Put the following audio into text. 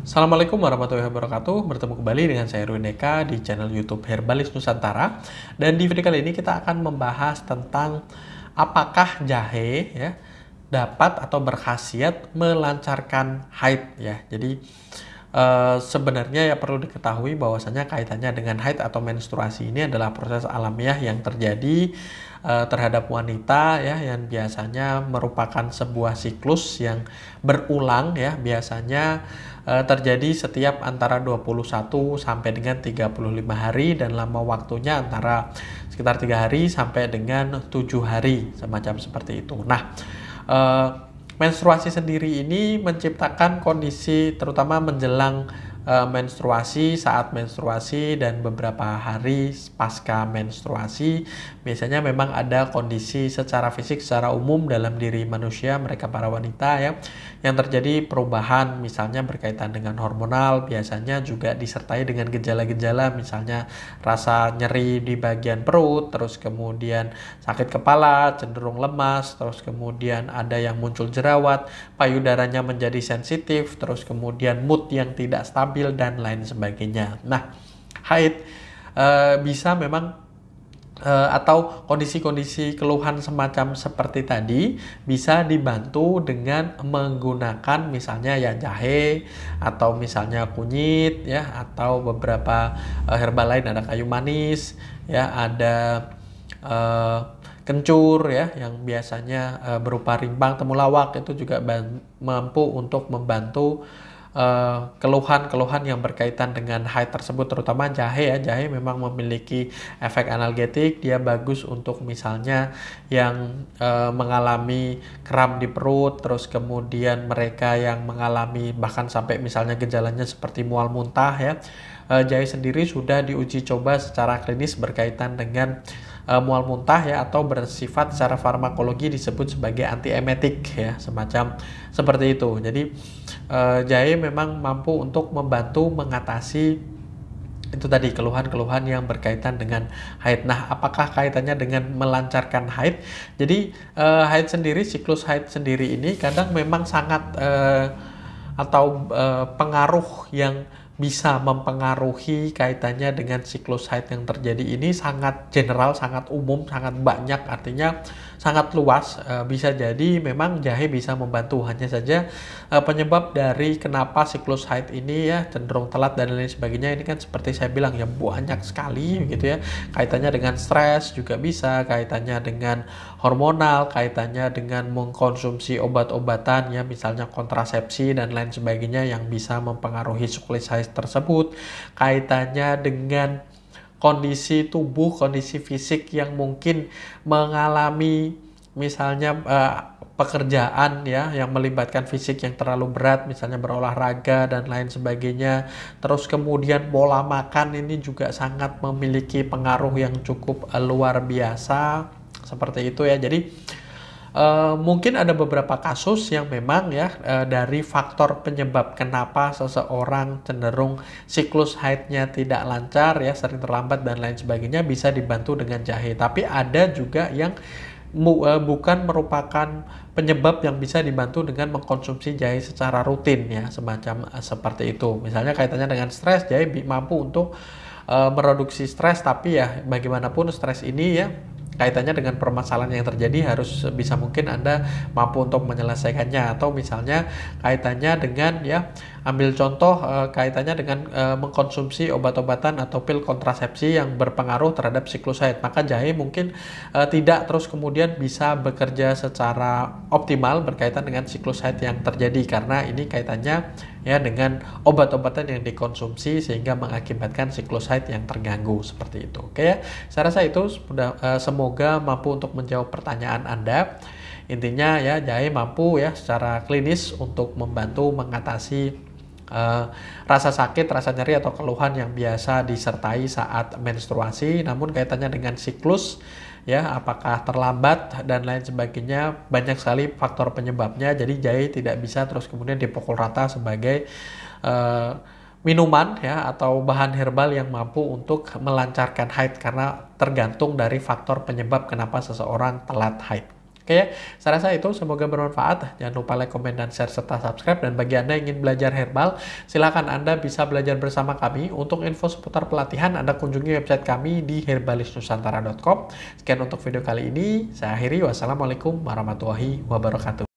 Assalamualaikum warahmatullahi wabarakatuh. Bertemu kembali dengan saya Erwin Eka di channel YouTube Herbalis Nusantara. Dan di video kali ini kita akan membahas tentang apakah jahe ya dapat atau berkhasiat melancarkan haid ya. Jadi sebenarnya ya perlu diketahui bahwasanya kaitannya dengan haid atau menstruasi ini adalah proses alamiah yang terjadi terhadap wanita ya, yang biasanya merupakan sebuah siklus yang berulang ya, biasanya terjadi setiap antara 21 sampai dengan 35 hari dan lama waktunya antara sekitar 3 hari sampai dengan 7 hari semacam seperti itu. Nah, menstruasi sendiri ini menciptakan kondisi terutama menjelang menstruasi, saat menstruasi, dan beberapa hari pasca menstruasi. Biasanya memang ada kondisi secara fisik, secara umum dalam diri manusia, mereka para wanita ya, yang terjadi perubahan misalnya berkaitan dengan hormonal, biasanya juga disertai dengan gejala-gejala misalnya rasa nyeri di bagian perut, terus kemudian sakit kepala, cenderung lemas, terus kemudian ada yang muncul jerawat, payudaranya menjadi sensitif, terus kemudian mood yang tidak stabil dan lain sebagainya. Nah, haid bisa memang atau kondisi-kondisi keluhan semacam seperti tadi bisa dibantu dengan menggunakan misalnya ya jahe atau misalnya kunyit ya, atau beberapa herbal lain, ada kayu manis ya, ada kencur ya yang biasanya berupa rimbang temulawak, itu juga mampu untuk membantu keluhan-keluhan yang berkaitan dengan haid tersebut, terutama jahe ya. Jahe memang memiliki efek analgetik, dia bagus untuk misalnya yang mengalami kram di perut, terus kemudian mereka yang mengalami bahkan sampai misalnya gejalanya seperti mual muntah ya. Jahe sendiri sudah diuji coba secara klinis berkaitan dengan mual muntah ya, atau bersifat secara farmakologi disebut sebagai antiemetik ya, semacam seperti itu. Jadi jahe memang mampu untuk membantu mengatasi itu tadi keluhan-keluhan yang berkaitan dengan haid. Nah, apakah kaitannya dengan melancarkan haid? Jadi haid sendiri, siklus haid sendiri ini kadang memang sangat atau pengaruh yang bisa mempengaruhi kaitannya dengan siklus haid yang terjadi ini sangat general, sangat umum, sangat banyak, artinya sangat luas. Bisa jadi memang jahe bisa membantu, hanya saja penyebab dari kenapa siklus haid ini ya cenderung telat dan lain sebagainya ini kan seperti saya bilang ya banyak sekali gitu ya. Kaitannya dengan stres juga bisa, kaitannya dengan hormonal, kaitannya dengan mengkonsumsi obat-obatan ya, misalnya kontrasepsi dan lain sebagainya yang bisa mempengaruhi siklus haid tersebut, kaitannya dengan kondisi tubuh, kondisi fisik yang mungkin mengalami misalnya pekerjaan ya yang melibatkan fisik yang terlalu berat, misalnya berolahraga dan lain sebagainya. Terus kemudian pola makan ini juga sangat memiliki pengaruh yang cukup luar biasa seperti itu ya. Jadi mungkin ada beberapa kasus yang memang ya dari faktor penyebab kenapa seseorang cenderung siklus haidnya tidak lancar ya, sering terlambat dan lain sebagainya, bisa dibantu dengan jahe. Tapi ada juga yang bukan merupakan penyebab yang bisa dibantu dengan mengkonsumsi jahe secara rutin ya, semacam seperti itu. Misalnya kaitannya dengan stres, jahe mampu untuk mereduksi stres, tapi ya bagaimanapun stres ini ya kaitannya dengan permasalahan yang terjadi harus bisa mungkin Anda mampu untuk menyelesaikannya. Atau misalnya kaitannya dengan ya, ambil contoh kaitannya dengan mengkonsumsi obat-obatan atau pil kontrasepsi yang berpengaruh terhadap siklus haid, maka jahe mungkin tidak terus kemudian bisa bekerja secara optimal berkaitan dengan siklus haid yang terjadi, karena ini kaitannya ya dengan obat-obatan yang dikonsumsi sehingga mengakibatkan siklus haid yang terganggu seperti itu. Oke ya, saya rasa itu sudah semoga mampu untuk menjawab pertanyaan Anda. Intinya ya, jahe mampu ya secara klinis untuk membantu mengatasi rasa sakit, rasa nyeri atau keluhan yang biasa disertai saat menstruasi. Namun kaitannya dengan siklus ya, apakah terlambat dan lain sebagainya, banyak sekali faktor penyebabnya. Jadi jahe tidak bisa terus kemudian dipukul rata sebagai minuman ya atau bahan herbal yang mampu untuk melancarkan haid, karena tergantung dari faktor penyebab kenapa seseorang telat haid. Oke ya, saya rasa itu semoga bermanfaat. Jangan lupa like, komen, dan share, serta subscribe. Dan bagi Anda yang ingin belajar herbal, silakan Anda bisa belajar bersama kami. Untuk info seputar pelatihan, Anda kunjungi website kami di herbalisnusantara.com. Sekian untuk video kali ini. Saya akhiri. Wassalamualaikum warahmatullahi wabarakatuh.